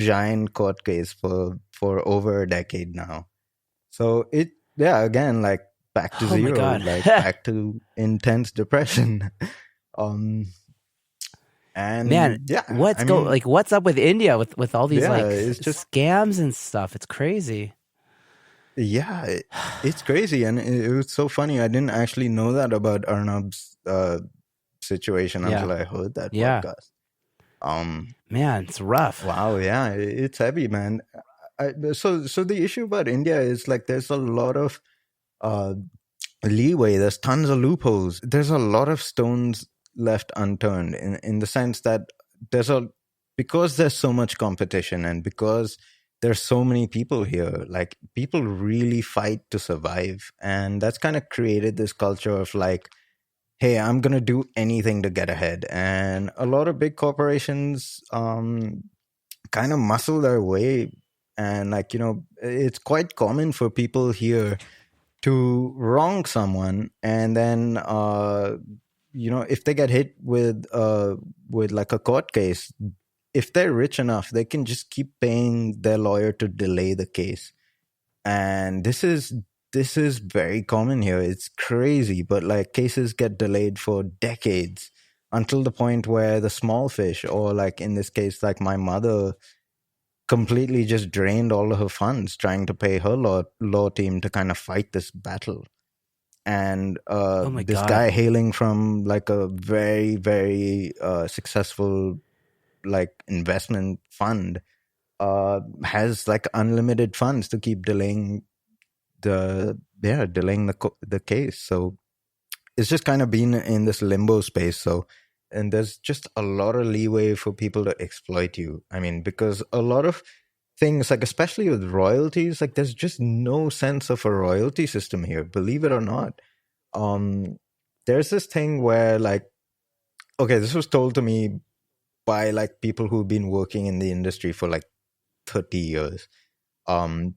giant court case for over a decade now. So again, like back to Oh my zero, God. like back to intense depression. um, Man, and yeah, I mean, what's up with India with all these yeah, like it's just scams and stuff? It's crazy. yeah, it's crazy, and it was so funny. I didn't actually know that about Arnab's situation Yeah. until I heard that Yeah. podcast. Um, Man, it's rough. wow, yeah, it's heavy, man. So the issue about India is like there's a lot of uh, leeway. There's tons of loopholes. There's a lot of stones left unturned in the sense that there's a because there's so much competition and because there's so many people here, like people really fight to survive, and that's kind of created this culture of like, hey, I'm gonna do anything to get ahead. And a lot of big corporations kind of muscle their way, and like, it's quite common for people here to wrong someone, and then if they get hit with like a court case, if they're rich enough, they can just keep paying their lawyer to delay the case. And this is very common here. It's crazy, but like cases get delayed for decades until the point where the small fish, or like in this case, like my mother, completely just drained all of her funds trying to pay her law team to kind of fight this battle. And Oh my this guy God. hailing from like a very, very successful like investment fund has like unlimited funds to keep delaying the case. So it's just kind of been in this limbo space. So, and there's just a lot of leeway for people to exploit you. I mean, because a lot of things, like especially with royalties, like there's just no sense of a royalty system here, believe it or not. um there's this thing where like, okay, this was told to me by like people who've been working in the industry for like 30 years. um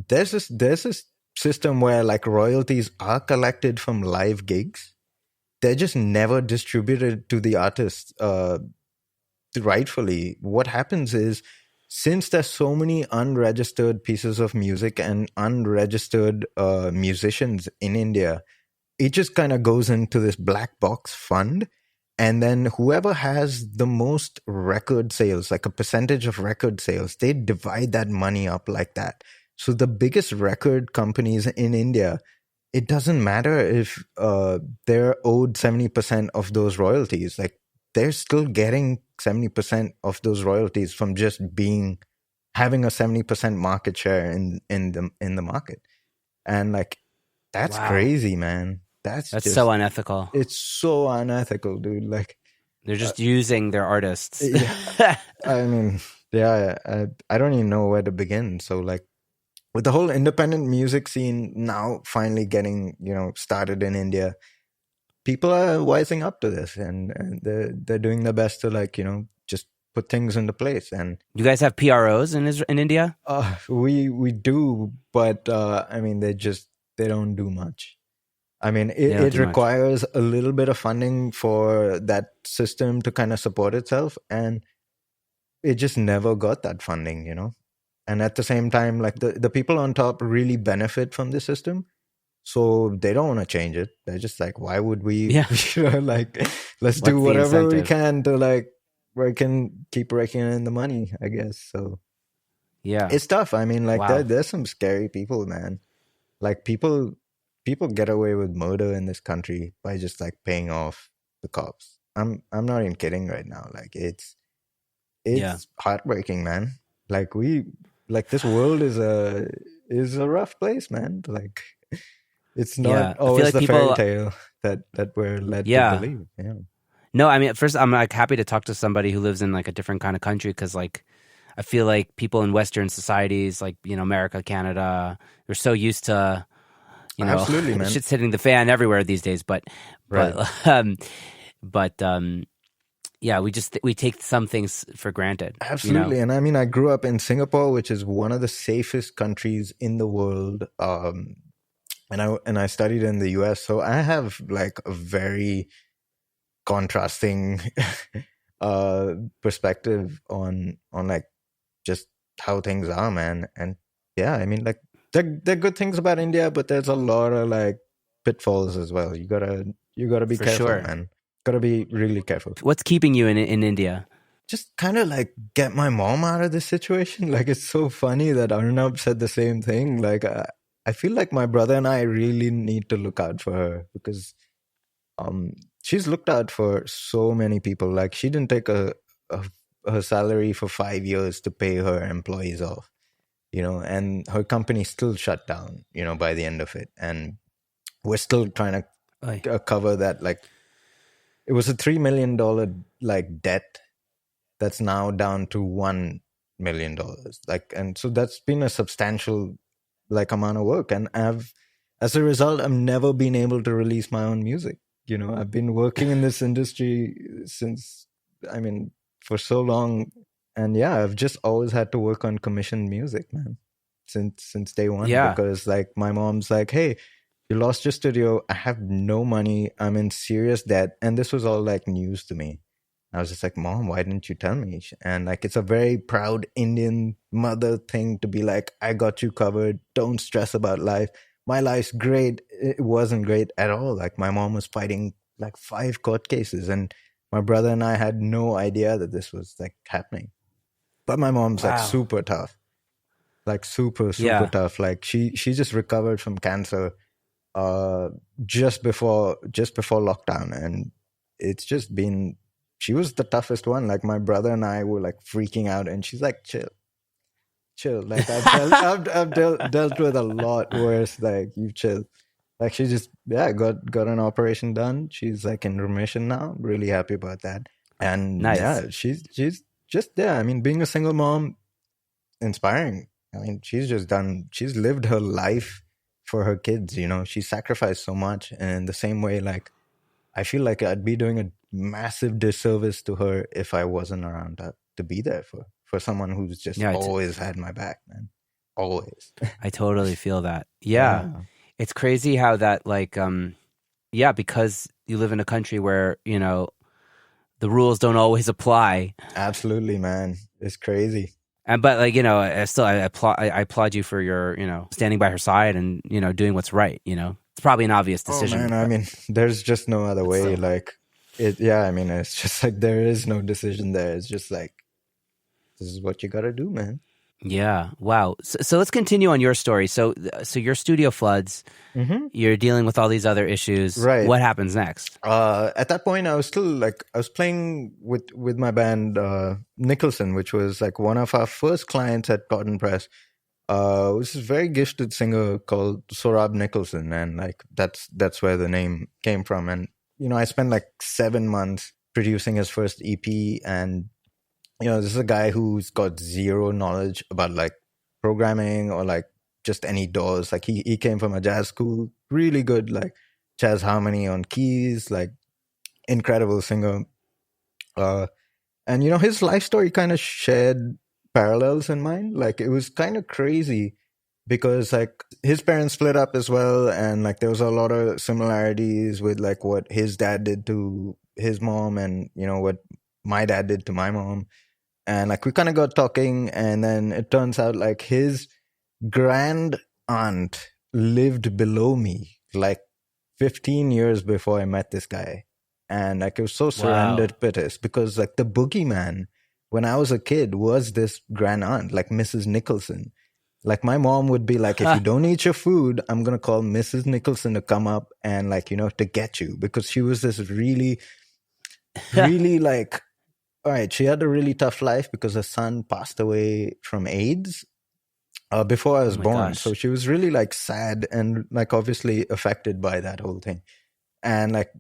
there's this system where like royalties are collected from live gigs. They're just never distributed to the artists rightfully. What happens is, since there's so many unregistered pieces of music and unregistered musicians in India, it just kind of goes into this black box fund. And then whoever has the most record sales, like a percentage of record sales, they divide that money up like that. So the biggest record companies in India, it doesn't matter if they're owed 70% of those royalties. Like they're still getting 70% of those royalties from just having a 70% market share in the market. And like, that's Wow. crazy, man. That's That's so just, unethical. it's so unethical, dude. Like, They're uh, just using their artists. yeah, I mean, yeah, I don't even know where to begin. So, like, with the whole independent music scene now finally getting, started in India, people are wising up to this, and they're doing their best to, like, just put things into place. And You guys have PROs in India? we do, but I mean, they don't do much. I mean, They don't it do much. requires a little bit of funding for that system to kind of support itself, and it just never got that funding. And at the same time, like the people on top really benefit from the system, so they don't want to change it. They're just like, why would we, Yeah. like, let's do What's the whatever we incentive? can to like, where we can keep raking in the money, I guess. So Yeah. it's tough. I mean, like Wow. there's some scary people, man. Like people get away with murder in this country by just like paying off the cops. I'm not even kidding right now. Like Yeah. it's heartbreaking, man. Like this world is a rough place, man. Like it's not Yeah. I feel always like the fairy people. tale that we're led to Yeah. believe. Yeah. No, I mean, at first, I'm like happy to talk to somebody who lives in like a different kind of country because, like, I feel like people in Western societies, like America, Canada, they're so used to Absolutely, man. shit's hitting the fan everywhere these days. But Right. but but yeah, we take some things for granted. Absolutely. And I mean, I grew up in Singapore, which is one of the safest countries in the world. And I studied in the US, so I have like a very contrasting perspective on like just how things are, man. And yeah, I mean, like there are good things about India, but there's a lot of like pitfalls as well. You gotta be For careful, sure. man. Gotta be really careful. What's keeping you in India? Just kind of like get my mom out of this situation. Like it's so funny that Arnab said the same thing. Like I feel like my brother and I really need to look out for her because um she's looked out for so many people. Like she didn't take a her salary for 5 years to pay her employees off, and her company still shut down, by the end of it. And we're still trying Oy. to cover that. Like it was a $3 million like debt that's now down to $1 million. Like, and so that's been a substantial like amount of work. And as a result, I've never been able to release my own music. I've been working in this industry since, I mean, for so long. And yeah, I've just always had to work on commissioned music, man, since day one. Yeah. Because like my mom's like, hey, you lost your studio. I have no money. I'm in serious debt. And this was all like news to me. I was just like, Mom, why didn't you tell me? And like, it's a very proud Indian mother thing to be like, I got you covered. Don't stress about life. My life's great. It wasn't great at all. Like, my mom was fighting like 5 court cases, and my brother and I had no idea that this was like happening. But my mom's like Wow. super tough, like super, super Yeah. tough. Like, she just recovered from cancer uh just before lockdown, and it's just been, she was the toughest one. Like my brother and I were like freaking out, and she's like, chill, like I've dealt with a lot worse, like you chill. Like she just, yeah, got an operation done. She's like in remission now. I'm really happy about that. And Nice. yeah, she's just, yeah, I mean, being a single mom, inspiring. I mean, she's lived her life for her kids, she sacrificed so much. And in the same way, like, I feel like I'd be doing a massive disservice to her if I wasn't around to be there for someone who's just Yeah. always had my back, man. Always. I totally feel that. Yeah. Yeah, It's crazy how that like yeah, because you live in a country where, the rules don't always apply. absolutely, man. It's crazy. And but like, I applaud you for your, standing by her side and, doing what's right, It's probably an obvious Oh man, decision, I mean, there's just no other but way. still. Like yeah, I mean, it's just like there is no decision there. It's just like, this is what you gotta do, man. Yeah. Wow. So let's continue on your story. So your studio floods, Mm-hmm. you're dealing with all these other issues. Right. What happens next? At that point, I was still like, I was playing with my band Nicholson, which was like one of our first clients at Cotton Press. Was this very gifted singer called Sorab Nicholson, and like that's where the name came from. And I spent like 7 months producing his first EP, and this is a guy who's got zero knowledge about like programming or like just any DAWs. Like he came from a jazz school, really good like jazz harmony on keys, like incredible singer. Uh, and his life story kind of shared parallels in mine. Like it was kind of crazy because like his parents split up as well, and like there was a lot of similarities with like what his dad did to his mom, and what my dad did to my mom. And like we kind of got talking, and then it turns out like his grand aunt lived below me like 15 years before I met this guy. And like it was so Wow. serendipitous because like the boogeyman when I was a kid was this grand aunt, like Mrs. Nicholson. Like my mom would be like, if you don't eat your food, I'm going to call Mrs. Nicholson to come up and like, to get you, because she was this really, really like, all right, she had a really tough life because her son passed away from AIDS before I Oh was my born. So gosh. she was really like sad and like obviously affected by that whole thing. And like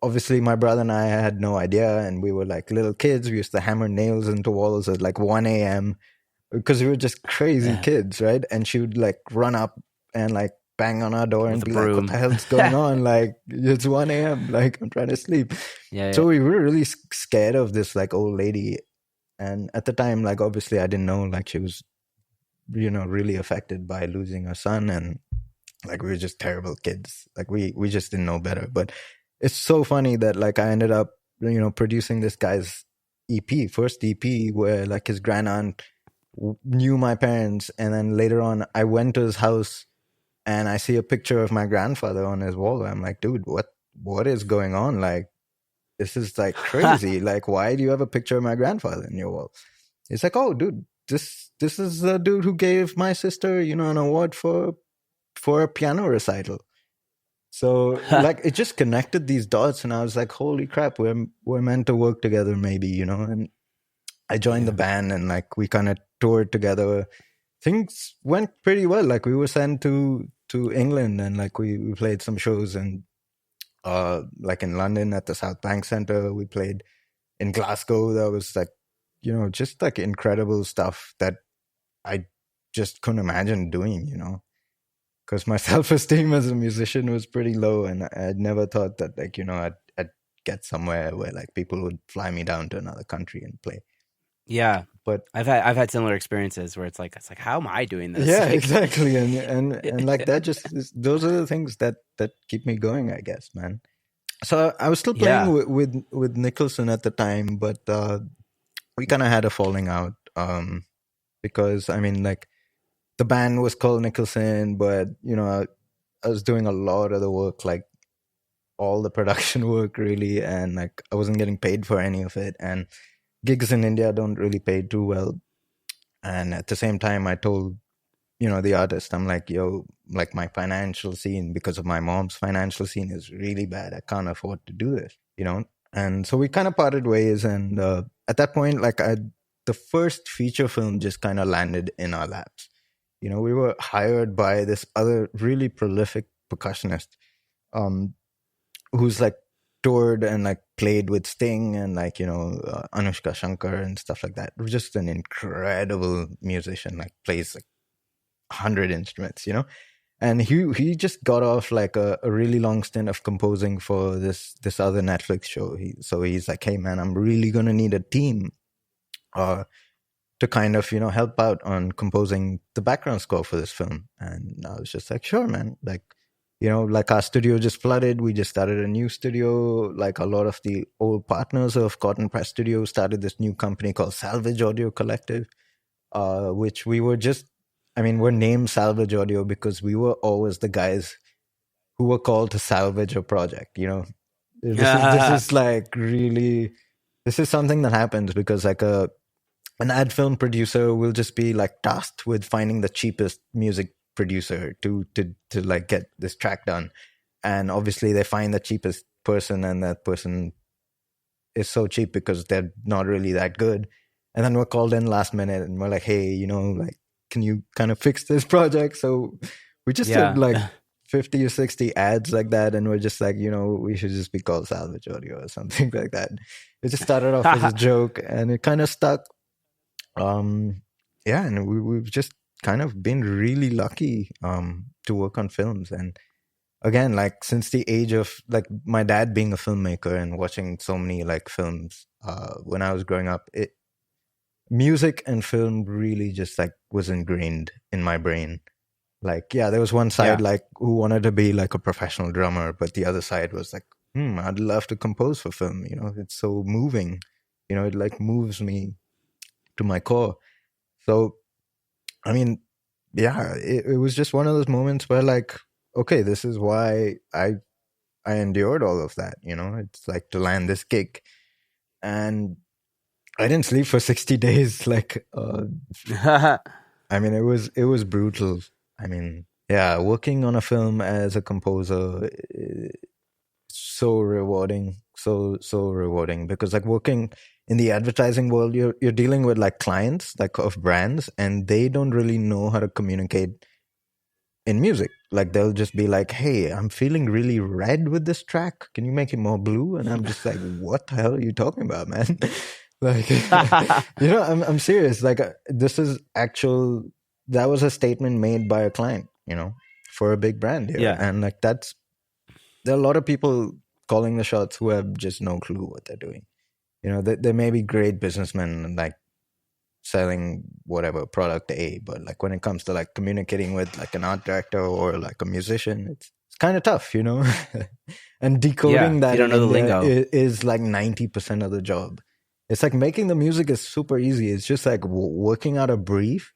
obviously my brother and I had no idea, and we were like little kids. We used to hammer nails into walls at like 1 a.m. because we were just crazy kids, right? And she would like run up and like bang on our door With and a be like, what the broom. hell's going on? Like it's 1 a.m. Like I'm trying to sleep. Yeah, So yeah. we were really scared of this like old lady. And at the time, like obviously I didn't know like she was, really affected by losing her son. And like we were just terrible kids. Like we just didn't know better. But it's so funny that like I ended up, producing this guy's EP, first EP, where like his grand aunt knew my parents, and then later on I went to his house and I see a picture of my grandfather on his wall. I'm like, dude, what is going on? Like, this is like crazy. Like, why do you have a picture of my grandfather in your wall? It's like, oh, dude, this is the dude who gave my sister, an award for a piano recital. So like it just connected these dots, and I was like, holy crap, we're meant to work together, maybe. And I joined the Yeah. band, and like we kind of toured together. Things went pretty well. Like we were sent to England, and like we played some shows, and like in London at the South Bank Centre. We played in Glasgow. That was like, just like incredible stuff that I just couldn't imagine doing. Because my self-esteem as a musician was pretty low, and I'd never thought that, like, I'd get somewhere where like people would fly me down to another country and play. Yeah. But I've had similar experiences where it's like how am I doing this? yeah, Like, exactly, and like that, those are the things that keep me going, I guess, man. So I was still playing yeah. with Nicholson at the time, but we kind of had a falling out, because I mean, like, the band was called Nicholson, but I was doing a lot of the work, like all the production work, really, and like I wasn't getting paid for any of it, and gigs in India don't really pay too well. And at the same time, I told the artist, I'm like, yo, like my financial scene, because of my mom's financial scene, is really bad. I can't afford to do this. And so we kind of parted ways, and at that point, like, the first feature film just kind of landed in our laps. We were hired by this other really prolific percussionist, um, who's like toured and like played with Sting and like Anushka Shankar and stuff like that. Just an incredible musician, like plays like 100 instruments. And he just got off like a really long stint of composing for this other Netflix show. So he's like, hey man, I'm really gonna need a team uh to kind of help out on composing the background score for this film. And I was just like, sure, man. Like, like our studio just flooded. We just started a new studio. Like a lot of the old partners of Cotton Press Studio started this new company called Salvage Audio Collective, which we were just, I mean, we're named Salvage Audio because we were always the guys who were called to salvage a project. This is like really, this is something that happens because like an ad film producer will just be like tasked with finding the cheapest music producer to like get this track done, and obviously they find the cheapest person, and that person is so cheap because they're not really that good. And then we're called in last minute, and we're like, hey, like, can you kind of fix this project? So we just did Yeah. like 50 or 60 ads like that, and we're just like, we should just be called Salvage Audio or something like that. It just started off as a joke, and it kind of stuck. Yeah, and we've just kind of been really lucky to work on films. And again, like, since the age of like my dad being a filmmaker and watching so many like films when I was growing up, music and film really just like was ingrained in my brain. Like, yeah, there was one side Yeah. like who wanted to be like a professional drummer, but the other side was like, I'd love to compose for film. It's so moving. It like moves me to my core. So, I mean, yeah, it was just one of those moments where like, okay, this is why I endured all of that. It's like to land this gig, and I didn't sleep for 60 days. Like, I mean, it was brutal. I mean, yeah, working on a film as a composer, so rewarding, so rewarding, because like working in the advertising world, you're dealing with like clients like of brands, and they don't really know how to communicate in music. Like, they'll just be like, hey, I'm feeling really red with this track, can you make it more blue? And I'm just like, what the hell are you talking about, man? Like, I'm serious. Like, this is actual, that was a statement made by a client, for a big brand here. Yeah. And like, there are a lot of people calling the shots who have just no clue what they're doing. They may be great businessmen and like selling whatever product A, but like when it comes to like communicating with like an art director or like a musician, it's kind of tough. And Yeah. decoding If that you don't in know the India lingo. is like 90% of the job. It's like making the music is super easy. It's just like working out a brief